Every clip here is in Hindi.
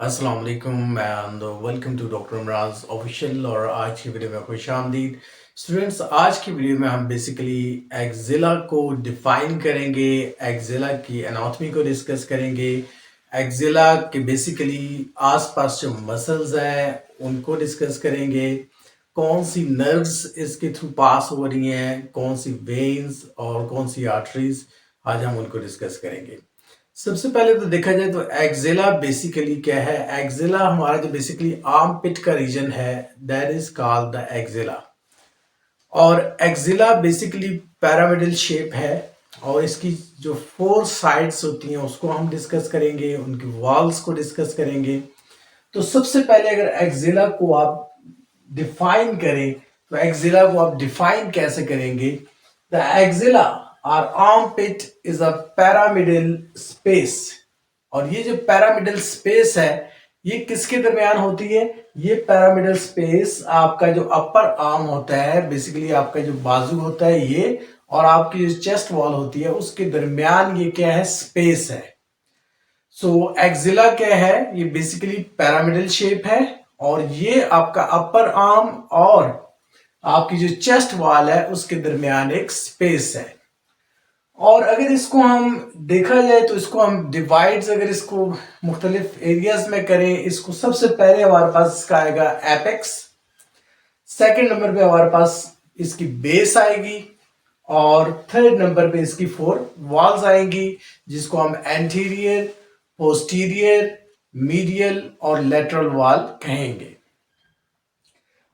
अस्सलाम वालेकुम and welcome to doctor Imraz official. और आज की वीडियो में खुश आमदीद स्टूडेंट्स। आज की वीडियो में हम बेसिकली एक्जिला को डिफाइन करेंगे, एक्जिला की एनाटॉमी को डिस्कस करेंगे, एक्जिला के बेसिकली आसपास जो मसल्स हैं उनको डिस्कस करेंगे, कौन सी नर्व्स इसके थ्रू पास हो रही हैं, कौन सी वेन्स और कौन सी आर्टरीज, आज हम उनको डिस्कस करेंगे। सबसे पहले तो देखा जाए तो एक्जिला बेसिकली क्या है। एक्जिला हमारा जो बेसिकली आर्म पिट का रीजन है, that is called the axilla. और एक्जिला बेसिकली पैरामिडल शेप है और इसकी जो 4 साइड्स होती हैं उसको हम डिस्कस करेंगे, उनकी वॉल्स को डिस्कस करेंगे। तो सबसे पहले अगर एक्जिला को आप डिफाइन करें तो एक्जिला को आप डिफाइन कैसे करेंगे? द एक्जिला और armpit is a pyramidal space. और ये जो पैरामिडल स्पेस है ये किसके दरमियान होती है? ये पैरामिडल स्पेस आपका जो अपर आर्म होता है, बेसिकली आपका जो बाजू होता है ये, और आपकी जो चेस्ट वॉल होती है उसके दरमियान ये क्या है? स्पेस है। सो एक्जिला क्या है? ये बेसिकली पैरामिडल शेप है और ये आपका अपर आर्म और आपकी जो चेस्ट वॉल है उसके दरमियान एक स्पेस है। और अगर इसको हम देखा जाए तो इसको हम डिवाइड्स अगर इसको मुख्तलिफ एरियाज में करें, इसको सबसे पहले हमारे पास इसका आएगा एपेक्स, सेकंड नंबर पे हमारे पास इसकी बेस आएगी और थर्ड नंबर पे इसकी 4 वॉल्स आएंगी जिसको हम एंटीरियर, पोस्टीरियर, मीडियल और लेटरल वॉल कहेंगे।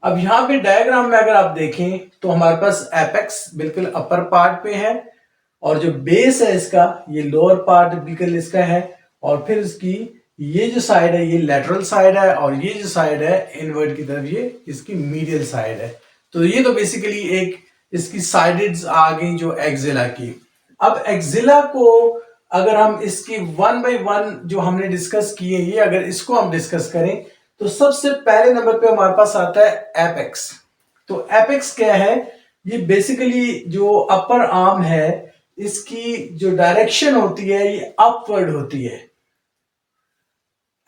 अब यहाँ पे डायग्राम में अगर आप देखें तो हमारे पास एपेक्स बिल्कुल अपर पार्ट पे है और जो बेस है इसका ये लोअर पार्ट बिल्कुल इसका है, और फिर इसकी ये जो साइड है ये लेटरल साइड है और ये जो साइड है इनवर्ट की तरफ ये इसकी मीडियल साइड है। तो ये तो बेसिकली एक इसकी साइडेड्स आ गई जो एक्जिला की। अब एक्जिला को अगर हम इसकी 1 बाय 1 जो हमने डिस्कस किए ये अगर इसको हम डिस्कस करें तो सबसे पहले नंबर पे हमारे पास आता है एपेक्स। तो एपेक्स क्या है? ये बेसिकली जो अपर आर्म है इसकी जो डायरेक्शन होती है ये अपवर्ड होती है।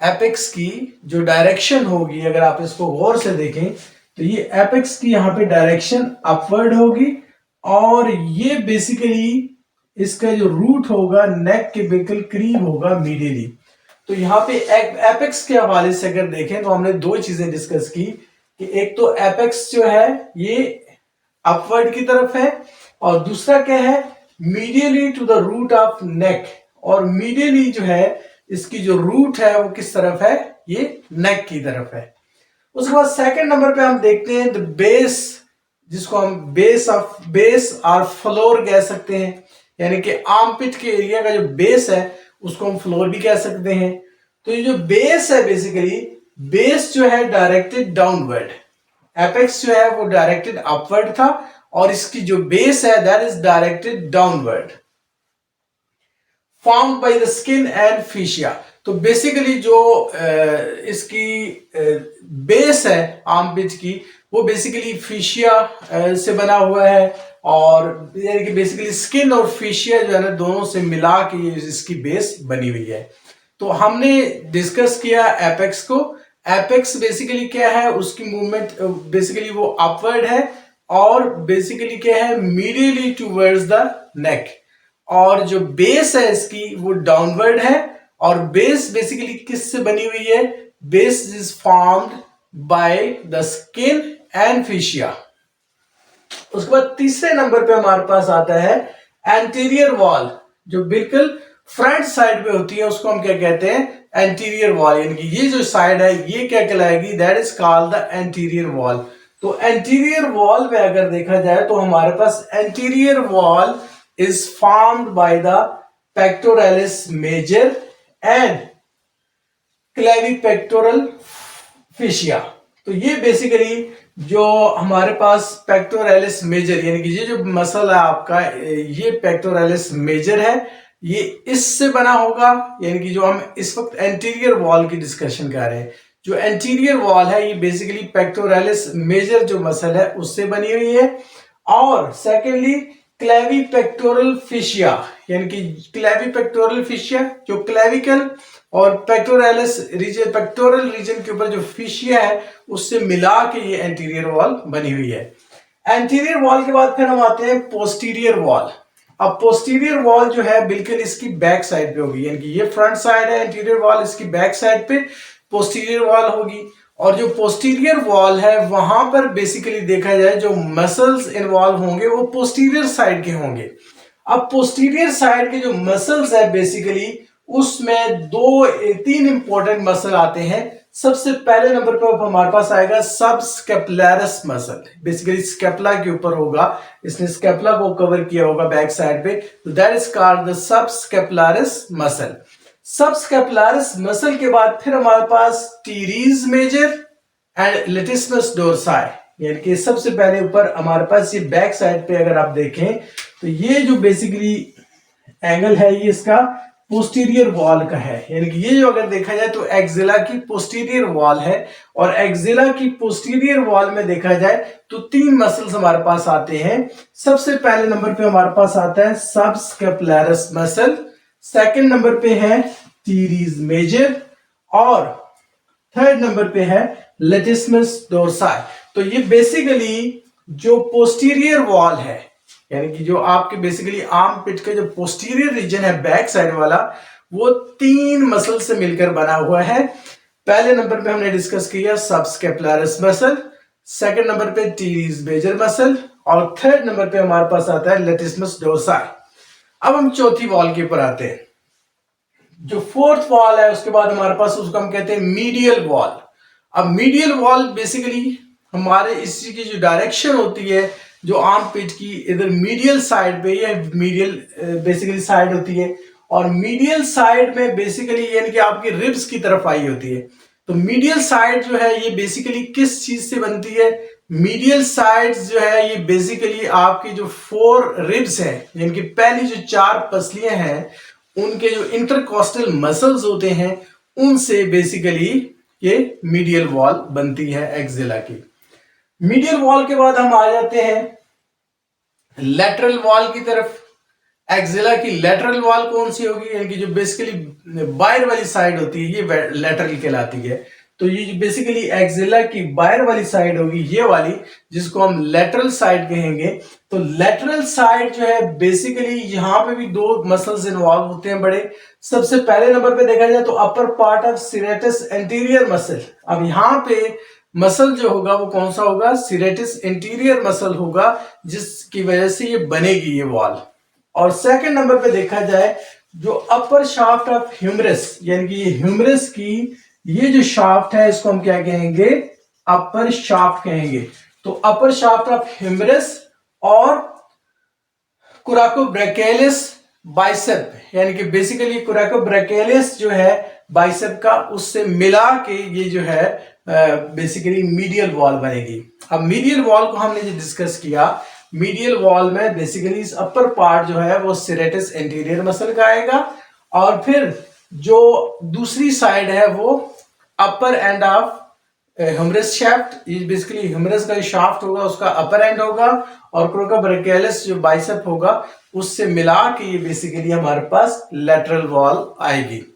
एपेक्स की जो डायरेक्शन होगी अगर आप इसको गौर से देखें तो ये एपेक्स की यहां पे डायरेक्शन अपवर्ड होगी और ये बेसिकली इसका जो रूट होगा नेक के बिल्कुल करीब होगा मीडियली। तो यहाँ पे एपेक्स के हवाले से अगर देखें तो हमने दो चीजें डिस्कस की कि एक तो एपेक्स जो है ये अपवर्ड की तरफ है और दूसरा क्या है? Medially to the root of neck. और मीडियली जो है इसकी जो रूट है वो किस तरफ है? ये नेक की तरफ है। उसके बाद सेकंड नंबर पे हम देखते हैं द बेस, जिसको हम बेस और फ्लोर कह सकते हैं, यानी कि आर्मपिट के एरिया का जो बेस है उसको हम फ्लोर भी कह सकते हैं। तो ये जो बेस है बेसिकली बेस जो है डायरेक्टेड डाउनवर्ड, एपेक्स जो है वो डायरेक्टेड अपवर्ड था और इसकी जो बेस है that is directed downward, formed by the skin and fascia. तो बेसिकली जो इसकी बेस है आर्मपिट की वो बेसिकली फेशिया से बना हुआ है और यानी कि बेसिकली स्किन और फेशिया जो है ना दोनों से मिला के इसकी बेस बनी हुई है। तो हमने डिस्कस किया एपेक्स को। एपेक्स बेसिकली क्या है? उसकी मूवमेंट बेसिकली वो अपवर्ड है और बेसिकली क्या है? Medially towards the neck. और जो बेस है इसकी वो डाउनवर्ड है और बेस बेसिकली किससे बनी हुई है? Base is formed by the skin and fascia. उसके बाद तीसरे नंबर पे हमारे पास आता है एंटीरियर वॉल, जो बिल्कुल फ्रंट साइड पे होती है उसको हम क्या कहते हैं? Anterior wall. यानी कि ये जो साइड है ये क्या कहलाएगी? That is called the anterior wall. तो एंटीरियर वॉल में अगर देखा जाए तो हमारे पास anterior wall is formed by the pectoralis major and clavipectoral fascia. तो ये बेसिकली जो हमारे पास पेक्टोरलिस मेजर यानी कि ये जो मसल है आपका ये पेक्टोरलिस मेजर है, ये इससे बना होगा। यानी कि जो हम इस वक्त एंटीरियर वॉल की डिस्कशन कर रहे हैं, जो एंटीरियर वॉल है ये बेसिकली पेक्टोरलिस मेजर जो मसल है उससे बनी हुई है। और सेकेंडली क्लेविपेक्टोरल फेशिया, यानी कि क्लेविपेक्टोरल फेशिया जो क्लेविकल और पेक्टोरल रीजन के ऊपर जो फिशिया है उससे मिला के ये एंटीरियर वॉल बनी हुई है। एंटीरियर वॉल के बाद फिर हम आते हैं पोस्टीरियर वॉल। अब पोस्टीरियर वॉल जो है बिल्कुल इसकी बैक साइड पे होगी, यानी कि ये फ्रंट साइड है एंटीरियर वॉल, इसकी बैक साइड पे पोस्टीरियर वॉल होगी। और जो पोस्टीरियर वॉल है वहां पर बेसिकली देखा जाए जो मसल्स इन्वॉल्व होंगे वो पोस्टीरियर साइड के होंगे। अब पोस्टीरियर साइड के जो मसल्स है बेसिकली उसमें तीन इंपॉर्टेंट मसल आते हैं। सबसे पहले नंबर पर हमारे पास आएगा सबस्केपुलरिस मसल, बेसिकली स्केपुला के ऊपर होगा, इसने स्केपुला को कवर किया होगा बैक साइड पे, तो that is called the subscapularis muscle. Subscapularis muscle के बाद फिर हमारे पास टीरीज मेजर एंड लेटिसिमस डोर्साई, यानी कि सबसे पहले ऊपर हमारे पास ये बैक साइड पे अगर आप देखें तो ये जो बेसिकली एंगल है ये इसका पोस्टीरियर वॉल का है, यानी कि ये जो अगर देखा जाए तो एक्सिला की पोस्टीरियर वॉल है। और एक्सिला की पोस्टीरियर वॉल में देखा जाए तो तीन मसल्स हमारे पास आते हैं। सबसे पहले नंबर पे हमारे पास आता है सबस्केपुलरिस मसल, सेकंड नंबर पे है टीरीज मेजर और थर्ड नंबर पे है लेटिसिमस डोर्साई। तो ये बेसिकली जो पोस्टीरियर वॉल है, यानी कि जो आपके बेसिकली आर्म पिट का जो पोस्टीरियर रीजन है बैक साइड वाला, वो तीन मसल से मिलकर बना हुआ है। पहले नंबर पे हमने डिस्कस किया सबस्केपुलरिस मसल, सेकंड नंबर पे टीरीज मेजर मसल और थर्ड नंबर पे हमारे पास आता है लेटिसिमस डोर्साई। अब हम चौथी वॉल के ऊपर आते हैं। जो फोर्थ वॉल है उसके बाद हमारे पास उसको हम कहते हैं मीडियल वॉल। अब मीडियल वॉल बेसिकली हमारे इसी की जो डायरेक्शन होती है जो आर्म पिट की इधर मीडियल साइड पे, ये मीडियल बेसिकली साइड होती है और मीडियल साइड में बेसिकली यानी कि आपकी रिब्स की तरफ आई होती है। तो मीडियल साइड जो है ये बेसिकली किस चीज से बनती है? मीडियल साइड जो है ये बेसिकली आपकी जो फोर रिब्स है, यानी कि पहली जो चार पसलियां हैं उनके जो इंटरकॉस्टल मसल्स होते हैं उनसे बेसिकली ये मीडियल वॉल बनती है एक्सिला की। मीडियल वॉल के बाद हम आ जाते हैं लेटरल वॉल की तरफ। एक्सिला की लेटरल वॉल कौन सी होगी? यानी कि जो बेसिकली बाहर वाली साइड होती है ये लेटरल कहलाती है। तो ये बेसिकली एक्सिला की बाहर वाली साइड होगी ये वाली, जिसको हम लेटरल साइड कहेंगे। तो लेटरल साइड जो है बेसिकली यहां पे भी दो मसल्स इन्वॉल्व होते हैं बड़े। सबसे पहले नंबर पे देखा जाए तो upper part of serratus anterior muscle. अब यहां पे मसल जो होगा वो कौन सा होगा? सीरेटिस इंटीरियर मसल होगा, जिसकी वजह से ये बनेगी ये वॉल। और सेकंड नंबर पे देखा जाए जो अपर शाफ्ट ऑफ ह्यूमरस, यानी कि ये ह्यूमरस की ये जो शाफ्ट है इसको हम क्या कहेंगे? अपर शाफ्ट कहेंगे। तो अपर शाफ्ट ऑफ ह्यूमरस और कोराकोब्रैचियलिस बाइसेप, यानी कि बेसिकली कोराकोब्रैचियलिस जो है बाइसेप का, उससे मिला के ये जो है बेसिकली मीडियल वॉल बनेगी। अब मीडियल वॉल को हमने जो डिस्कस किया, मीडियल वॉल में बेसिकली इस अपर पार्ट जो है वो सीरेटिस एंटीरियर मसल का आएगा और फिर जो दूसरी साइड है वो अपर एंड ऑफ ह्यूमरस शाफ्ट, ये बेसिकली ह्यूमरस का जो शाफ्ट होगा उसका अपर एंड होगा और कोराकोब्रैचियलिस जो बाइसेप होगा उससे मिला के ये बेसिकली हमारे पास लेटरल वॉल आएगी।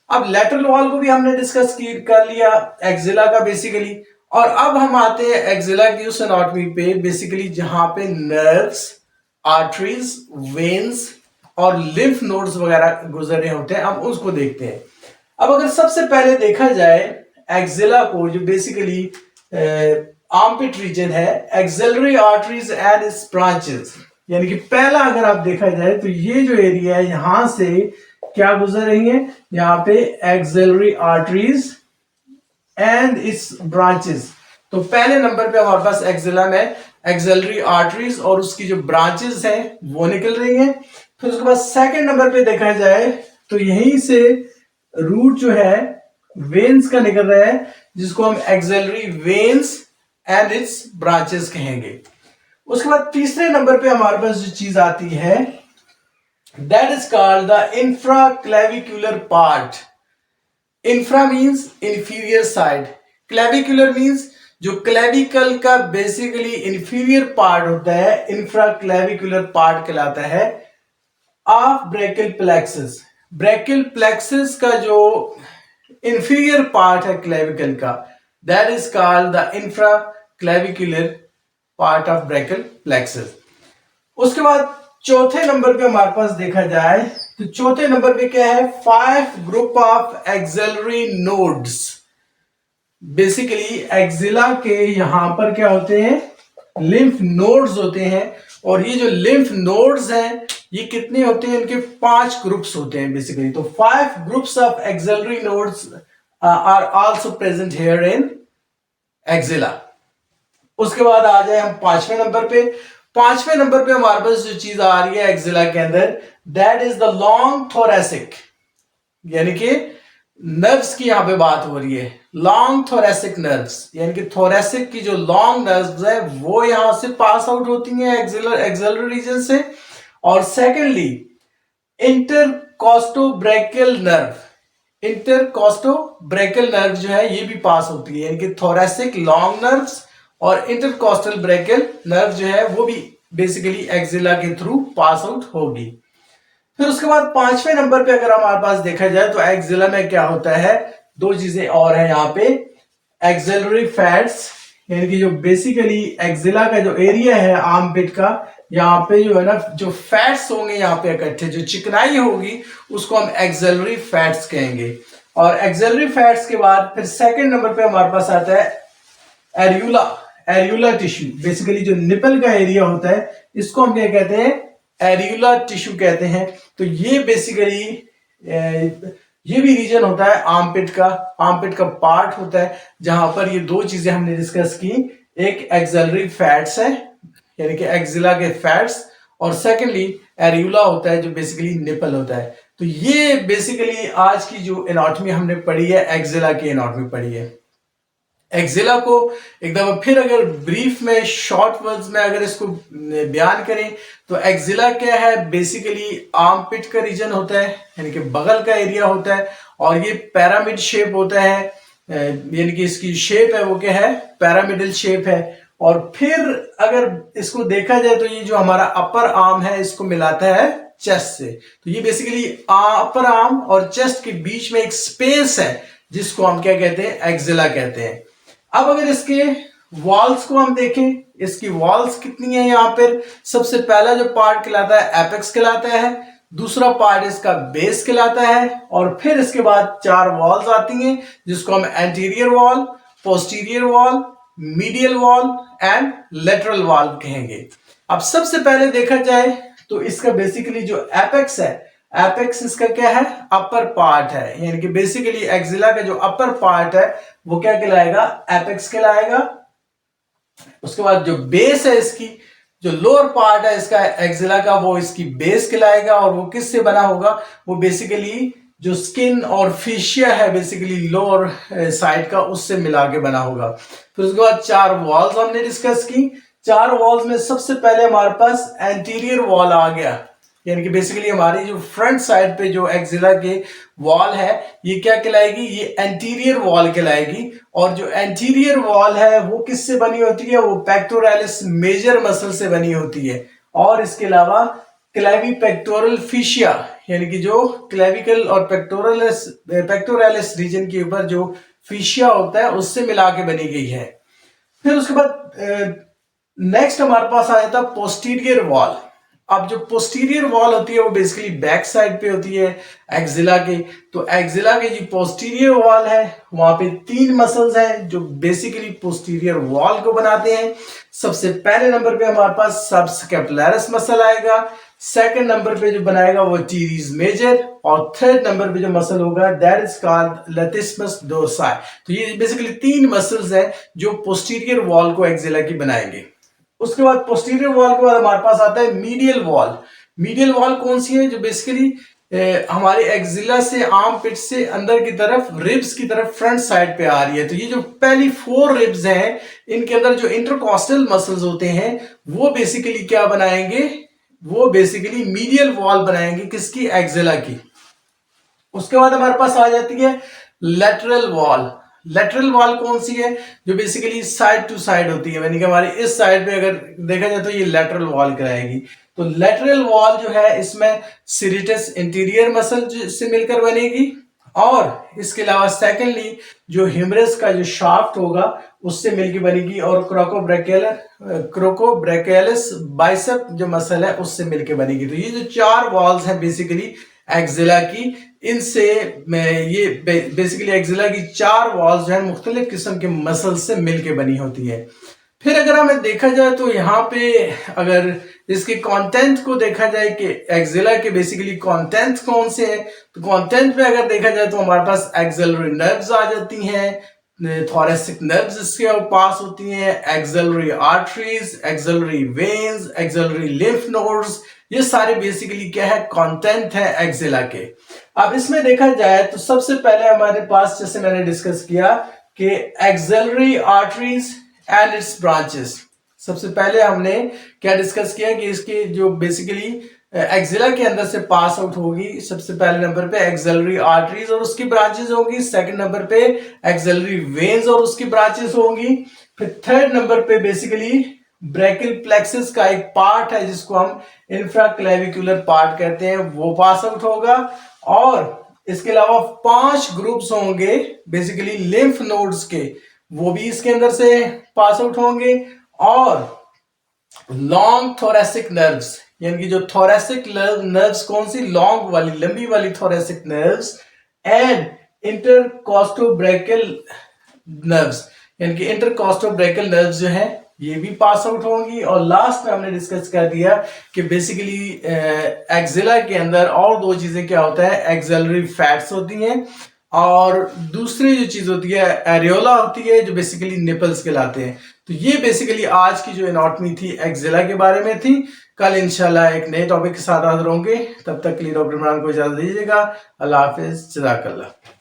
अब लेटरल वॉल को भी हमने डिस्कस कर लिया एक्सिला का बेसिकली। और अब हम आते हैं एक्सिला की उस एनाटॉमी पे बेसिकली जहां पे नर्व्स, आर्टरीज, वेन्स और लिम्फ नोड्स वगैरह गुजर रहे होते हैं, हम उसको देखते हैं। अब अगर सबसे पहले देखा जाए एक्सिला को, जो बेसिकली आर्मपिट रीजन है, axillary arteries and it's branches, यानी कि पहला अगर आप देखा जाए तो ये जो एरिया है यहां से क्या गुजर रही है? यहाँ पे axillary arteries and it's branches. तो पहले नंबर पे हमारे पास एक्सिला में एक्सिलरी आर्टरीज और उसकी जो ब्रांचेस हैं वो निकल रही हैं। फिर उसके बाद सेकंड नंबर पे देखा जाए तो यहीं से रूट जो है वेन्स का निकल रहा है, जिसको हम axillary veins and it's branches कहेंगे। उसके बाद तीसरे नंबर पे हमारे पास जो चीज आती है that is called the infraclavicular part. Infra means inferior side, clavicular means जो क्लेविकल का बेसिकली इंफीरियर पार्ट होता है, इंफ्राक्लेविकुलर पार्ट कहलाता है of brachial plexus. Brachial plexus का जो इंफीरियर पार्ट है क्लेविकल का, that is called the infra clavicular part of brachial plexus. उसके बाद चौथे नंबर पे हमारे पास देखा जाए तो चौथे नंबर पे क्या है, 5 group of axillary nodes. Basically axilla के यहां पर क्या होते हैं, लिम्फ नोड्स होते हैं। और ये जो लिम्फ नोड्स हैं ये कितने होते हैं, इनके 5 ग्रुप्स होते हैं बेसिकली। तो 5 groups of axillary nodes are also present here in axilla. उसके बाद आ जाए हम पांचवें नंबर पे। पांचवें नंबर पे हमारे पास जो चीज आ रही है एक्सिला के अंदर, that is the long thoracic, यानी कि नर्व्स की यहां पे बात हो रही है। लॉन्ग थोरेसिक नर्व्स, यानी कि थोरेसिक की जो लॉन्ग नर्व्स है वो यहां से पास आउट होती हैं एक्सिलर रीजन से। और सेकेंडली इंटरकॉस्टोब्रेकियल नर्व, इंटरकॉस्टोब्रेकियल नर्व जो है ये भी पास होती है, यानी कि थोरेसिक लॉन्ग नर्व्स और इंटरकॉस्टल ब्रेकियल नर्व जो है वो भी बेसिकली एक्सिला के थ्रू पास आउट होगी। फिर उसके बाद पांचवें नंबर पे अगर हमारे पास देखा जाए तो एक्सिला में क्या होता है, दो चीजें और है यहाँ पे। एक्सिलरी फैट्स, यानी कि जो बेसिकली एक्सिला का जो एरिया है आर्मपिट का, यहाँ पे जो है ना जो फैट्स होंगे यहाँ पे इकट्ठे, जो चिकनाई होगी उसको हम एक्सिलरी फैट्स कहेंगे। और एक्सिलरी फैट्स के बाद फिर सेकंड नंबर पे हमारे पास आता है एरियुला। एरियुला टिश्यू, बेसिकली जो निपल का एरिया होता है इसको हम क्या कहते हैं, एरियुला टिश्यू कहते हैं। तो ये बेसिकली ये भी रीजन होता है आर्मपिट का, आर्मपिट का पार्ट होता है जहां पर ये दो चीजें हमने डिस्कस की। एक एक्सिलरी फैट्स है यानी कि एक्सिला के फैट्स, और सेकेंडली एरियुला होता है जो बेसिकली निपल होता है। तो ये बेसिकली आज की जो एनाटॉमी हमने पढ़ी है, एक्सिला की एनाटॉमी पढ़ी है। एक्सिला को एकदम फिर अगर ब्रीफ में शॉर्ट वर्ड्स में अगर इसको बयान करें तो एक्सिला क्या है, बेसिकली आर्मपिट का रीजन होता है, यानी कि बगल का एरिया होता है। और ये पैरामिड शेप होता है, यानी कि इसकी शेप है वो क्या है, पैरामिडल शेप है। और फिर अगर इसको देखा जाए तो ये जो हमारा अपर आर्म है इसको मिलाता है चेस्ट से। तो ये बेसिकली अपर आर्म और चेस्ट के बीच में एक स्पेस है जिसको हम क्या कहते हैं, एक्सिला कहते हैं। अब अगर इसके वॉल्स को हम देखें, इसकी वॉल्स कितनी है यहाँ पर, सबसे पहला जो पार्ट कहलाता है एपेक्स कहलाता है, दूसरा पार्ट इसका बेस कहलाता है, और फिर इसके बाद 4 वॉल्स आती हैं जिसको हम anterior wall, posterior wall, medial wall and lateral wall कहेंगे। अब सबसे पहले देखा जाए तो इसका बेसिकली जो एपेक्स है, एपेक्स इसका क्या है, अपर पार्ट है, यानी कि बेसिकली एक्सिला का जो अपर पार्ट है वो क्या कहलाएगा, एपेक्स कहलाएगा। उसके बाद जो बेस है इसकी, जो लोअर पार्ट है इसका एक्सिला का, वो इसकी बेस कहलाएगा। और वो किससे बना होगा, वो बेसिकली जो स्किन और फेशिया है बेसिकली लोअर साइड का, उससे मिला के बना होगा। फिर उसके बाद 4 वॉल्स हमने डिस्कस की। 4 वॉल्स में सबसे पहले हमारे पास एंटीरियर वॉल आ गया, यानी कि बेसिकली हमारी जो फ्रंट साइड पे जो एक्सिला के वॉल है ये क्या कहलाएगी, ये एंटीरियर वॉल कहलाएगी। और जो एंटीरियर वॉल है वो किससे बनी होती है, वो पेक्टोरालिस मेजर मसल से बनी होती है। और इसके अलावा क्लेवी पेक्टोरल फिशिया, यानी कि जो क्लेविकल और पेक्टोरालिस रीजन के ऊपर जो फिशिया होता है उससे मिला के बनी गई है। फिर उसके बाद नेक्स्ट हमारे पास आया था पोस्टीरियर वॉल। अब जो पोस्टीरियर वॉल होती है वो बेसिकली बैक साइड पे होती है एक्सिला के। तो एक्सिला के जो पोस्टीरियर वॉल है वहां पे 3 मसल्स हैं जो बेसिकली पोस्टीरियर वॉल को बनाते हैं। सबसे पहले नंबर पे हमारे पास सबस्कैपुलरिस मसल आएगा, सेकंड नंबर पे जो बनाएगा वो टीरीज मेजर, और थर्ड नंबर पे जो मसल होगा दैट इज कॉल्ड लैटिस्मस डोर्साई। तो ये बेसिकली 3 मसल्स हैं जो पोस्टीरियर वॉल को एक्सिला की बनाएंगे। उसके बाद पोस्टीरियर वॉल के बाद हमारे पास आता है मीडियल वॉल। मीडियल वॉल कौन सी है, जो बेसिकली हमारे एक्सिला से आर्म पिट से अंदर की तरफ रिब्स की तरफ फ्रंट साइड पे आ रही है। तो ये जो पहली 4 रिब्स हैं इनके अंदर जो इंटरकॉस्टल मसल्स होते हैं वो बेसिकली क्या बनाएंगे, वो बेसिकली मीडियल वॉल बनाएंगे किसकी, एक्सिला की। उसके बाद हमारे पास आ जाती है लेटरल वॉल। लेटरल वॉल कौन सी है, जो बेसिकली साइड टू साइड होती है, यानी कि हमारी इस साइड पे अगर देखा जाए तो ये लेटरल वॉल कहलाएगी। तो लेटरल वॉल जो है इसमें सीरेटस इंटीरियर मसल से मिलकर बनेगी, और इसके अलावा सेकेंडली जो ह्यूमरस का जो शाफ्ट होगा उससे मिलकर बनेगी, और क्रोकोब्रैकियलिस बाइसेप जो मसल है उससे मिलकर बनेगी। तो ये जो चार वॉल्स हैं बेसिकली एक्जिला की, इनसे ये बेसिकली एक्जिला की चार वॉल्स जो है मुख्तलिफ किस्म के मसल से मिलकर बनी होती है। फिर अगर हमें देखा जाए तो यहाँ पे अगर इसके कंटेंट को देखा जाए कि एक्जिला के बेसिकली कंटेंट कौन से हैं, तो कंटेंट में अगर देखा जाए तो हमारे पास एक्सिलरी नर्व्स आ जाती हैं, थोरेसिक नर्व्स इसके पास होती हैं, axillary arteries, axillary veins, axillary lymph nodes, ये सारे बेसिकली क्या है कंटेंट है एक्जिला के। अब इसमें देखा जाए तो सबसे पहले हमारे पास जैसे मैंने डिस्कस किया कि axillary arteries and it's branches. सबसे पहले हमने क्या डिस्कस किया कि इसके जो बेसिकली एक्जिला के अंदर से पास आउट होगी, सबसे पहले नंबर पे एक्सिलरी आर्टरीज और उसकी ब्रांचेस होंगी, सेकंड नंबर पे एक्सिलरी वेन्स और उसकी ब्रांचेस होंगी, फिर थर्ड नंबर पे बेसिकली ब्रैकियल प्लेक्सस का एक पार्ट है जिसको हम इंफ्राक्लेविकुलर पार्ट कहते हैं, वो पास आउट होगा, और इसके अलावा 5 ग्रुप्स होंगे बेसिकली लिम्फ नोड्स के, वो भी इसके अंदर से पास आउट होंगे, और लॉन्ग थोरेसिक नर्व्स, यानी कि जो थोरेसिक नर्व्स कौन सी, लॉन्ग वाली लंबी वाली थोरेसिक नर्व्स, एंड इंटरकॉस्टोब्रैकियल नर्व्स, यानी कि इंटरकॉस्टोब्रैकियल नर्व्स जो है ये भी पास आउट होंगी। और लास्ट में हमने डिस्कस कर दिया कि बेसिकली एक्जिला के अंदर और दो चीजें क्या होता है, एक्सिलरी फैट्स होती हैं, और दूसरी जो चीज होती है एरियोला होती है जो बेसिकली निपल्स कहलाते हैं। तो ये बेसिकली आज की जो एनाटॉमी थी एक्जिला के बारे में थी। कल इंशाल्लाह एक नए टॉपिक के साथ हाजिर होंगे, तब तक के लिए डॉक्टर इमरान को इजाजत दीजिएगा। अल्लाह हाफिज, जज़ाकल्लाह।